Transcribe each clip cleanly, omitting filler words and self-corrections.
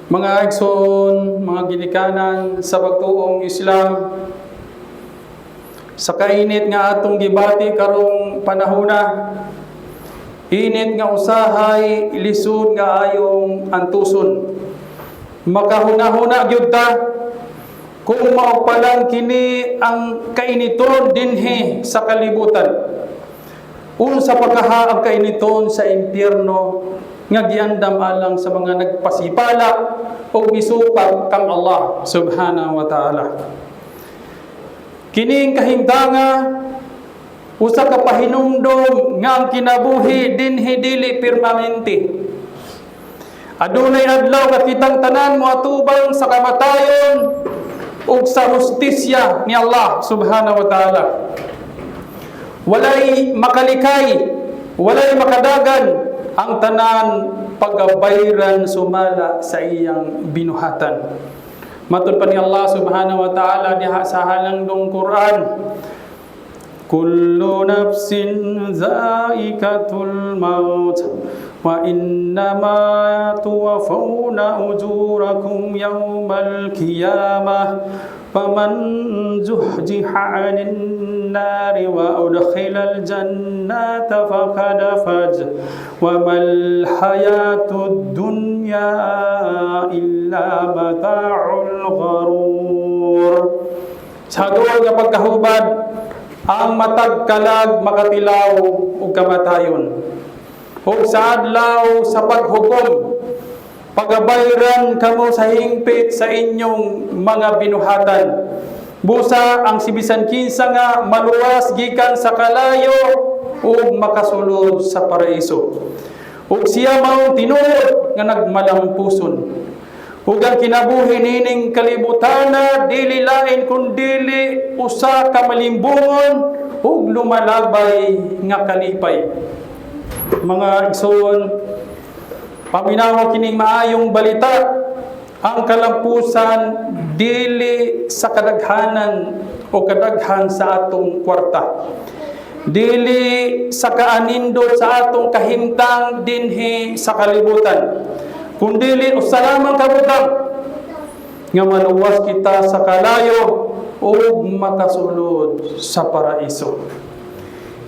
Mga igsoon, mga ginikanan sa pagtuong Islam, sa kainit nga atong gibati karong panahona, init nga usahay, ilisod nga ayong antuson. Makahuna-huna gyud ta kung mao palang kini ang kainiton dinhi sa kalibutan. Unsa pagkaha ang kainiton sa impyerno nga giandam alang sa mga nagpasipala o misupag kang Allah subhanahu wa ta'ala. Kining kahimtanga usa ka pahinumdom nga ang kinabuhi dinhi dili permanente. Adunay adlaw nga kitang tanan moatubang sa kamatayon ug sa hustisya ni Allah subhanahu wa ta'ala. Walay makalikay, walay makadagan ang tanan pagabayran sumala sa iyang binuhatan. Matud pa ni Allah subhanahu wa ta'ala diha sa halangdong Quran, kullu nafsin zaikatul maut wa innama tuwaffawna ujurakum yawmal qiyamah faman zuhziha 'anil nari wa udkhilal jannata faqad faz wa mal hayatud dunya illa mata'ul gharur. Sa duol nga pagkahubad ang matag kalag makatilaw ug kamatayon. Ug sa adlaw sa paghukom, pagabayran kamo sa hingpit sa inyong mga binuhatan. Busa ang sibisan kinsa nga maluwas gikan sa kalayo ug makasulod sa paraiso. Ug siya mao tinuod nga nagmalampuson. Ug ang kinabuhi nining kalibutana dili lain kundili usa ka malimbungon ug lumalabay nga kalipay. Mga igsoon, paminawa kining maayong balita, ang kalampusan dili sa kadaghanan o kadaghan sa atong kwarta. Dili sa kaanindot sa atong kahimtang dinhi sa kalibutan. Kundili usa lamang kabutang nga maluwas kita sa kalayo ug makasulod sa paraiso.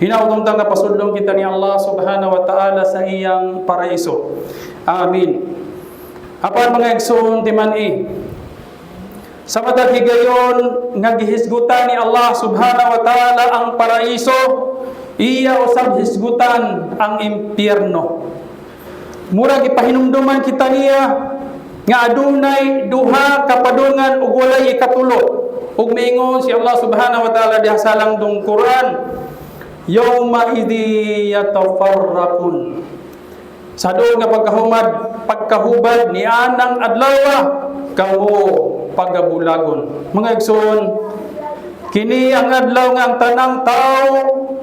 Hinautong nga pasudlong kita ni Allah subhanahu wa ta'ala sa iyang paraiso. Amin. Apan mga igsoon timan-i, sa matag higayon nga gihisgutan ni Allah subhanahu wa ta'ala ang paraiso, iya usab hisgutan ang impyerno. Murag ipahinumduman kita niya nga adunay duha ka padungan ug walay ikatulo. Ug miingon si Allah subhanahu wa ta'ala diha sa langdong Quran, yawma idhi yatafarraqun. Sa doon nga pagkahubad ni anang adlaw kamo pagabulagon. Mga igsoon, kini ang adlaw nga ang tanang tao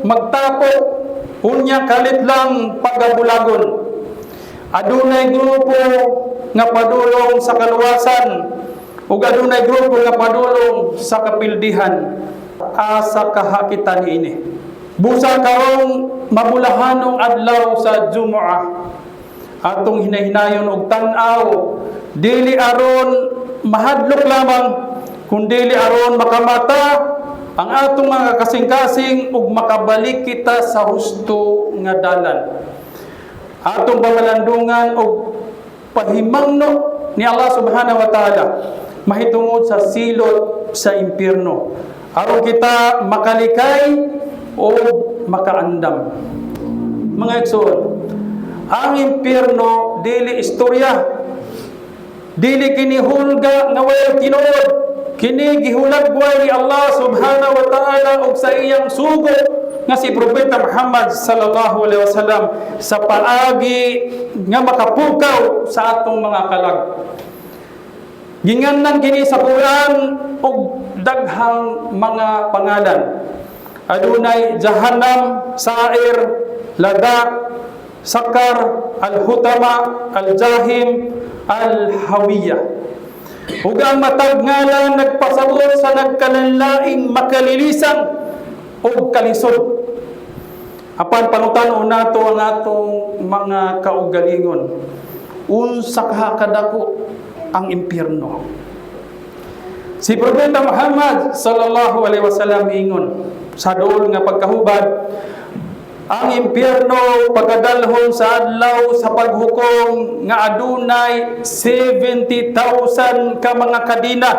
magtapo unya kalit lang pagabulagon. Adunay grupo nga padulong sa kaluwasan ug adunay grupo nga padulong sa kapildihan. Asa kahakitan ini. Busa karong mabulahanong adlaw sa Jumu'ah, atong hinahinayon og tan-aw, dili aron mahadlok lamang, kundi aron makamata ang atong mga kasing-kasing ug makabalik kita sa husto nga dalan. Atong pamalandungan og pahimangno ni Allah subhanahu wa ta'ala mahitungod sa silot sa impyerno, aron kita makalikay o makaandam. Mga igsoon, ang impyerno dili istorya, dili kini hulga nga way tinuod, kini gihulagway ni Allah subhanahu wa ta'ala og sa iyang sugo nga si Propeta Muhammad sallallahu alaihi wasallam sa paagi nga makapukaw sa atong mga kalag. Gingannan kini sa Quran og daghang mga pangalan. Adunay Jahannam, Sa'ir, Lada, Sakar, Al-Hutama, Al-Jahim, Al-Hawiyah. Ug ang matag ngalan nagpasabot sa nagkalanlaing makalilisan o kalisod. Apan panutan-on nato ang atong mga kaugalingon. Unsa ka kadako ang impyerno. Si Propeta Muhammad sallallahu alaihi wasallam ingon sa duol nga pagkahubad, ang impyerno pagkadalhon sa adlaw sa paghukom nga adunay 70,000 ka mga kadina,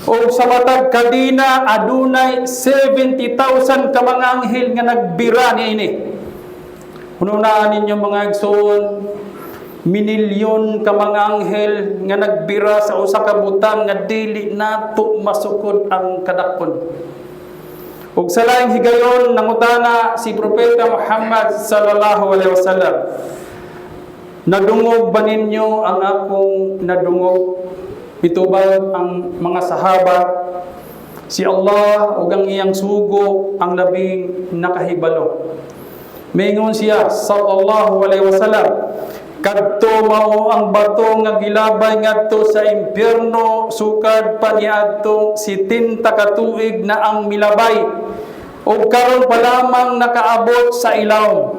o sa matag kadina adunay 70,000 ka mga anghel nga nagbira niini. Hununaan ninyo mga igsoon, minilyon ka mga anghel nga nagbira sa usa ka butang nga dili nato masukod ang kadakon. Ug sa laing higayon nangutana si Propeta Muhammad sallallahu alaihi wasallam, nadungog ba ninyo ang akong nadungog? Mitubag ang mga sahaba, si Allah ug ang iyang sugo ang labing nakahibalo. Mingon siya sallallahu alaihi wasallam, kadto mao ang bato nga gilabay ngadto sa impyerno sukad pa niadtong 70 ka tuig na ang milabay, ug karon pa lamang nakaabot sa ilaw.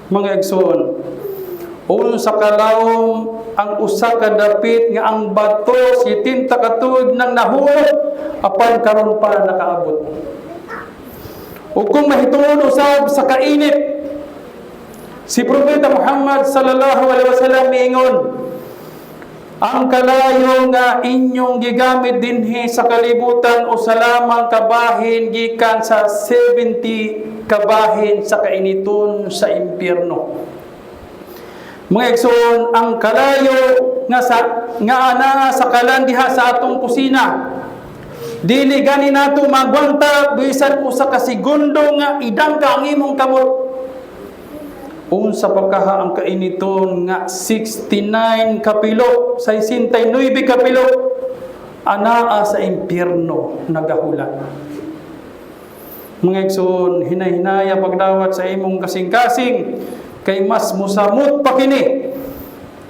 Mga igsoon, sa kalawom ang usa ka dapit nga ang bato 70 ka tuig nang nahulog apan karon pa nakaabot. Ug kung mahitungod usab sa kainit, si Propeta Muhammad sallallahu alaihi wasallam miingon, ang kalayo nga inyong gigamit dinhi sa kalibutan o sa lamang kabahin gikan sa 70 kabahin sa kainiton sa impyerno. Mga igsoon, ang kalayo nga ana sa kalan diha sa atong kusina, dili gani nato magwanta bisan usa ka segundo nga idangka ang imong kamot. Unsa pagkaha ang kainiton nga 69 kapilo, 69 kapilo anaa sa impyerno nagahulat. Mga igsoon, hinay-hinaya pagdawat sa imong kasing-kasing kay mas musamot pa kini.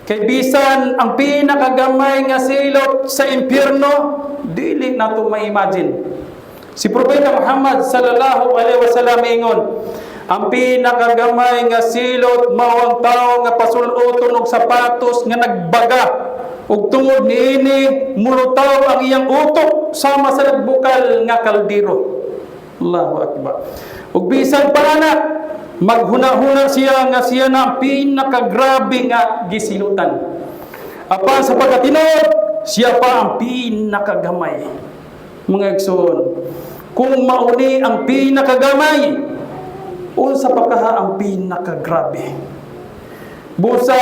Kay bisan ang pinakagamay nga silot sa impyerno dili nato ma-imagine. Si Propeta Muhammad sallallahu alaihi wasallam ingon, ang pinakagamay nga silot mao ang tawo nga pasul-oton og sapatos nga nagbaga, ug tungod niini mulutaw ang iyang utok sama sa nagbukal nga kaldero. Allahu akbar. Ug bisan pa na maghuna-huna siya nga siya na ang pinakagrabe nga gisilutan. Apan sa pagkatinuod, siya pa ang pinakagamay. Mga igsoon, kung mauni ang pinakagamay, unsa pagkaha ang pinakagrabe. Busa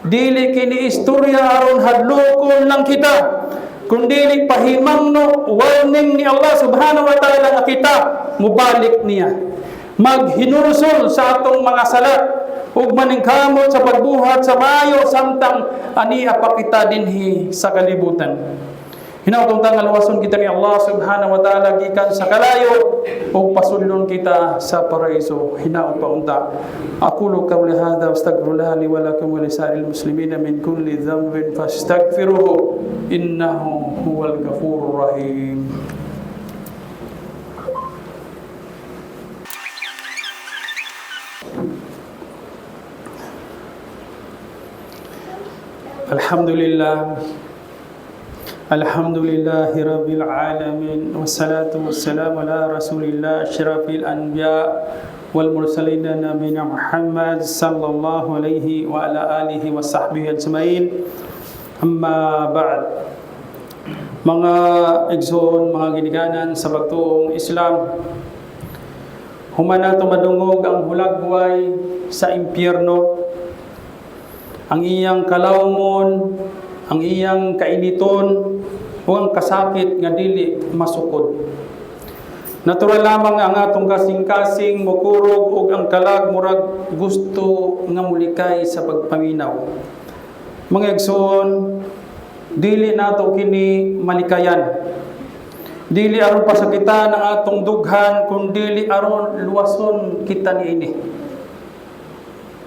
dili kini istorya aron hadlokon lang kita, kundi pahimangno warning ni Allah subhanahu wa ta'ala nga kita mubalik niya, maghinurusol sa atong mga salat ug maningkamot sa pagbuhat sa maayo samtang ania pa kita dinhi sa kalibutan. Hinautong nga luwason kita ni Allah subhanahu wa ta'ala gikan sa kalayo ug pasulon kita sa paraiso. Hinaut pa unta. Aqulu qawli hadha wastaghfirullah li wa lakum wa lisa'il muslimina min kulli dhanbin fastaghfiruhu innahu huwal ghafurur rahim. Alhamdulillah, alhamdulillahi rabbil alamin, wassalatu wassalamu ala rasulillah asyrafil anbiya wal mursalin nabiyina Muhammad sallallahu alaihi wa ala alihi wa sahbihi ajmain. Amma ba'd. Mga igsoon, mga ginikanan sa bagtuong Islam, humana madungog ang hulagway sa impyerno, ang iyang kalawmon, ang iyang kainiton, o ang kasakit nga dili masukod. Natural lamang ang atong kasing-kasing mukurog ug ang kalag murag gusto nga mulikay sa pagpaminaw. Mga igsoon, dili nato kini malikayan. Dili aron pasakitan ang atong dughan, kundi aron luwason kita niini.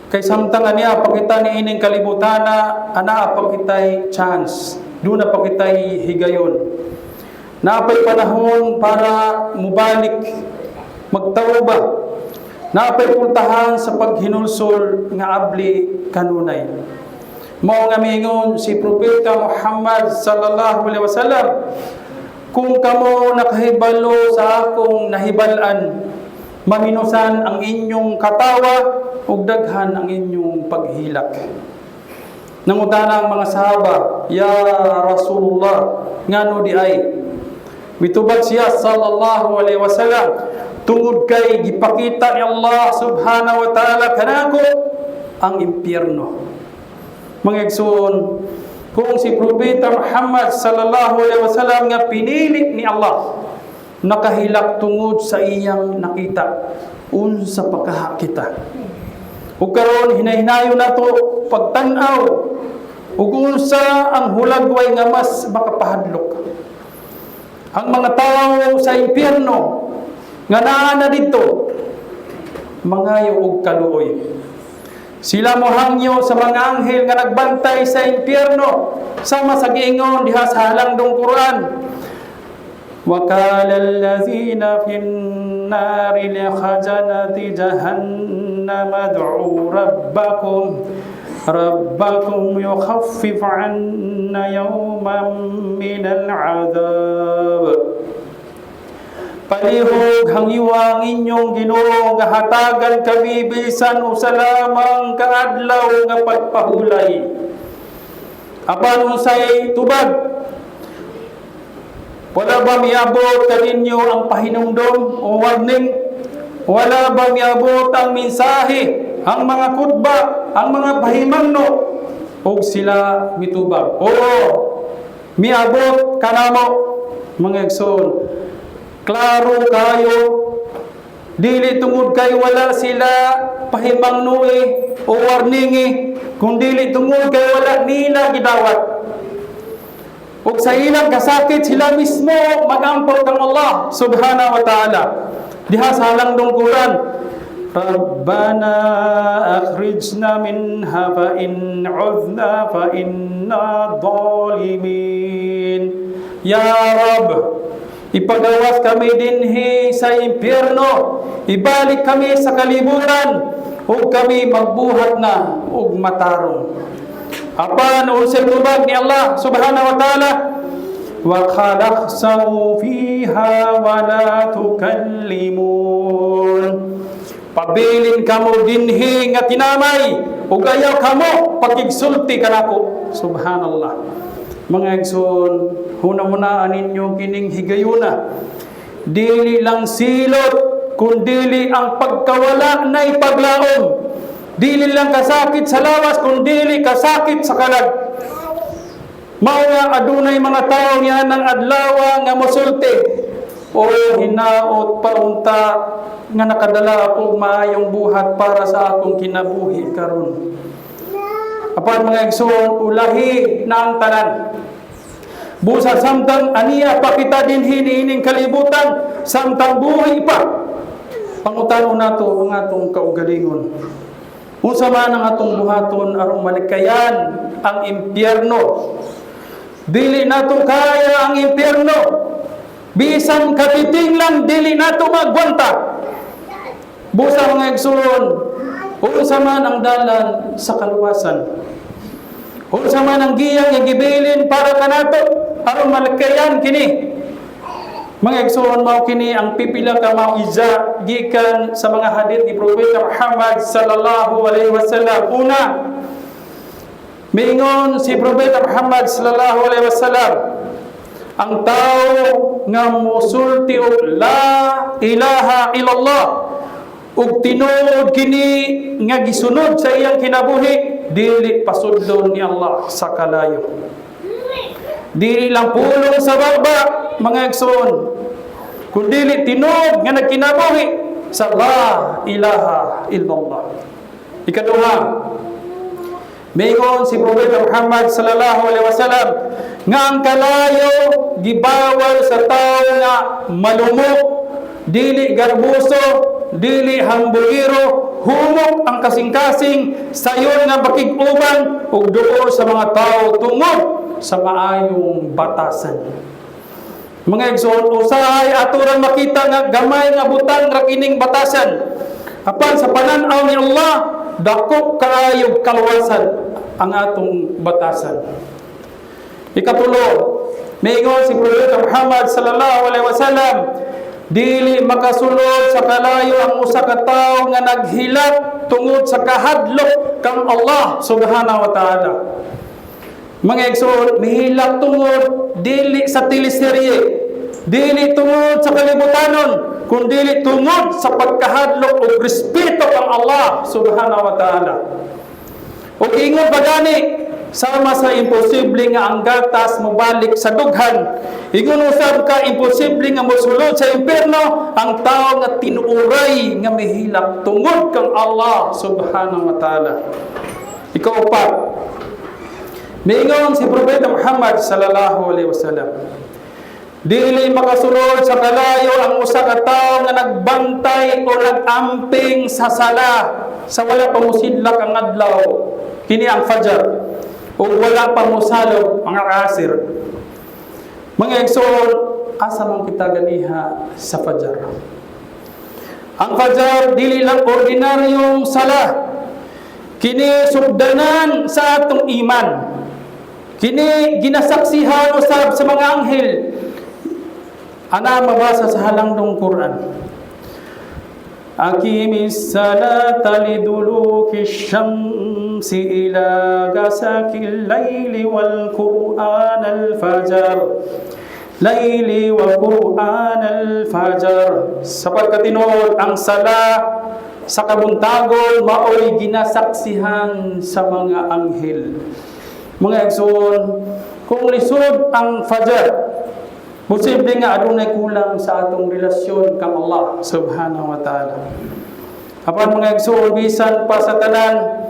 Kay samtang ania pakita ni ining kalibutana, ana pa kitay chance, do na pa kitay higayon. Napay panahon para mubalik, magtawba. Napay pultahan sa paghinulsol nga abli kanunay. Mao nga miingon si Propeta Muhammad sallallahu alaihi wasallam, kung kamo nakahibalo sa akong nahibalan, maminusan ang inyong katawa ug daghan ang inyong paghilak. Nangutana ang mga sahaba, Ya Rasulullah, ngano di ay? Mitubag siya sallallahu alaihi wasallam, tungod kay gipakita ni Allah subhanahu wa ta'ala kanako ang impyerno. Mga igsoon, kung si Propeta Muhammad sallallahu alaihi wasallam nga pinili ni Allah, nakahilak tungod sa iyang nakita, unsa pagkaha kita. Ug karon hinahinayo nato pagtan-aw ug unsa ang hulagway nga mas makapahadlok. Ang mga tawo sa impyerno nga naa na didto mangayo og kaluoy. Sila mohangyo sa mga anghel nga nagbantay sa impyerno, sama sa giingon diha sa halangdong Quran. Wa qala allazina fin nari li khazanati jahannam ad'u rabbakum yukhaffif 'anna yawman minal 'adab. Palihog hangiwang inyong Ginoo nga hatagan kami bisan usa lamang kaadlaw nga pagpahulay. Apan unsay tubag? Wala ba miabot kaninyo ang pahinumdom o warning? Wala ba miabot ang mensahe, ang mga khutba, ang mga pahimangno? O sila mitubag? Oo, miabot kanamo, mga igsoon. Klaro kayo, dili tungod kay wala sila pahimangnoe o warningi, kung dili tungod kay wala nila gidawat. Ug sa ilang kasakit sila mismo magampot kang Allah subhanahu wa ta'ala. Diha sa halangdong Quran, Rabbana akhrijna minha fa in 'udna fa inna dhalimin. Ya Rabb, ipagawas kami dinhi sa impyerno, ibalik kami sa kalibutan, ug kami magbuhat na ug matarong. Apan unsay tubag ni Allah subhanahu wa ta'ala, wa khalakhsaw fiha wa la tukallimun. Pabilin kamo dinhi nga tinamay, ug ayaw kamo pakigsulti kanako. Subhanallah. Mga igsoon, hunahunaan ninyo kining higayuna. Dili lang silot, kundili ang pagkawala na ipaglaom. Dili lang kasakit sa lawas, kundili kasakit sa kalag. Mao nga adunay mga tao niya ng adlaw nga mosulti o hinaot paunta nga nakadala ako maayong buhat para sa akong kinabuhi karon. Apan mga igsoon, ulahi na ang tanan. Busa samtang aniya pa kita din hiniining kalibutan, samtang buhay pa. Pangutano nato ang atong kaugalingon. Unsa man ang atong buhaton aron malikayan ang impyerno. Dili nato kaya ang impyerno. Bisan kapiting lang dili nato magwanta. Busa mga igsoon, unsa man ang dalan sa kaluwasan. Unsa man ang giyang nga gibilin para kanato aron malikayan kini. Mga igsoon, mao kini ang pipila ka mauiza gikan sa mga hadith ni Propeta Muhammad sallallahu alaihi wasallam. Una, miingon si Propeta Muhammad sallallahu alaihi wasallam, ang tao nga mosulti og la ilaha illallah ug tinuod kini nga gisunod sa iyang kinabuhi, dili pasudlon ni Allah sa kalayo. Dili lang pulong sa baba, mga igsoon, kundi tinuod nga nagkinabuhi sa la ilaha illallah. Ikaduha, mayon si Propeta Muhammad sallallahu alaihi wasallam nga ang kalayo gibawal sa tao nga malumok, dili garbuso, dili hambugiro, humok ang kasing-kasing, sayon nga bakig-uban ug duol sa mga tao tungod sa maayong batasan. Mga igsoon, usahay aturan makita nga gamay nga butang ra kining batasan. Apan sa panan-aw ni Allah, dako kaayog kaluwasan. ang atong batasan. Ikatulo, miingon si Propeta Muhammad sallallahu alaihi wasallam, dili makasulod sa kalayo ang usa ka tawo nga naghilak tungod sa kahadlok kang Allah subhanahu wa ta'ala. Mga igsoon, mihilak tungod dili sa teleserye, dili tungod sa kalibutanon, kundi tungod sa pagkahadlok o respeto kang Allah subhanahu wa ta'ala. O ingon pa gani, sama sa imposible nga ang gatas mobalik sa dughan, ingon usab ka imposible nga mosulod sa impierno ang tao nga tinuuray nga mihilak tungod kang Allah subhanahu wa ta'ala. Ikaw pa, miingon si Propeta Muhammad sallallahu alaihi wasallam, dili makasulod sa kalayo ang usa ka tawo nga nagbantay o nagamping sa sala sa wala pa mosidlak ang adlaw, kini ang fajar, o wala pa mosalog ang asir. Mga igsoon, asa man kita ganiha sa fajar? Ang fajar dili lang ordinaryong sala, kini sugdanan sa atong iman, kini ginasaksihan usab sa mga anghel. Ana mabasa sa halangdong Quran, Aqimis salata liduluki syamsi ila gasakil layli wal Qur'an al-fajar. Layli wa Qur'an al-fajar. Sapagkat tinuod ang sala sa kabuntagon maoy ginasaksihan sa mga anghel. Mga igsoon, kung lisod ang fajar, posible nga adunay kulang sa atong relasyon kang Allah subhanahu wa ta'ala. Apan mga igsoon, bisan pa sa tanan,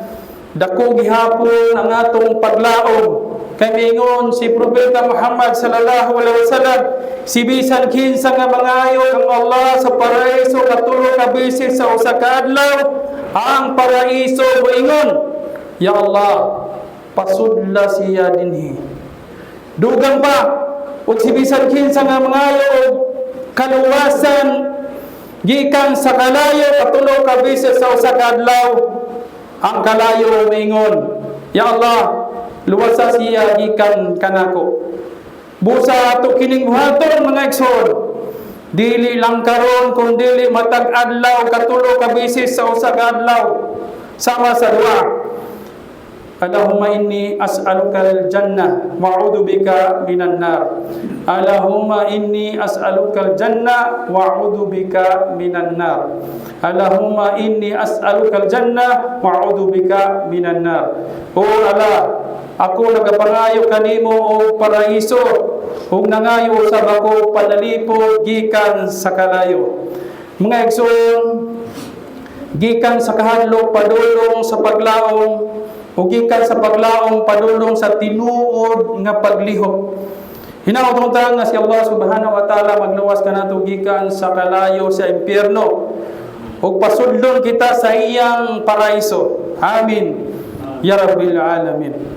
dako gihapon ang atong paglaom. Kay miingon si Propeta Muhammad sallallahu alaihi wasallam, si bisan kinsa nga mangayo kang Allah sa paraiso katulo ka bisis sa usa ka adlaw, ang paraiso moingon, ya Allah, pasudla siya dinhi. Dugang pa, ug si bisan kinsa nga mangayo og kaluwasan gikan sa kalayo katulo ka bisis sa usa ka adlaw, ang kalayo moingon, ya Allah, luwasa siya gikan kanako. Busa ato kining buhaton mga igsoon, dili lang karon kun dili matag adlaw katulo ka bisis sa usa ka adlaw, sama sa duha. Allahumma inni as'alukal jannah wa'udhu bika minan nar. Allahumma inni as'alukal jannah wa'udhu bika minan nar. Allahumma inni as'alukal jannah wa'udhu bika minan nar. O Allah, ako nagapangayo kanimo og paraiso, ug nangayo sa bako panalipod gikan sa kalayo. Mga igsoon, gikan sa kahadlok padulong sa paglaom, ug gikan sa paglaom padulong sa tinuod nga paglihok. Hinautong nga si Allah subhanahu wa ta'ala magluwas kanato gikan sa kalayo sa impierno, ug pasudlon kita sa iyang paraiso. Amin ya rabbil alamin.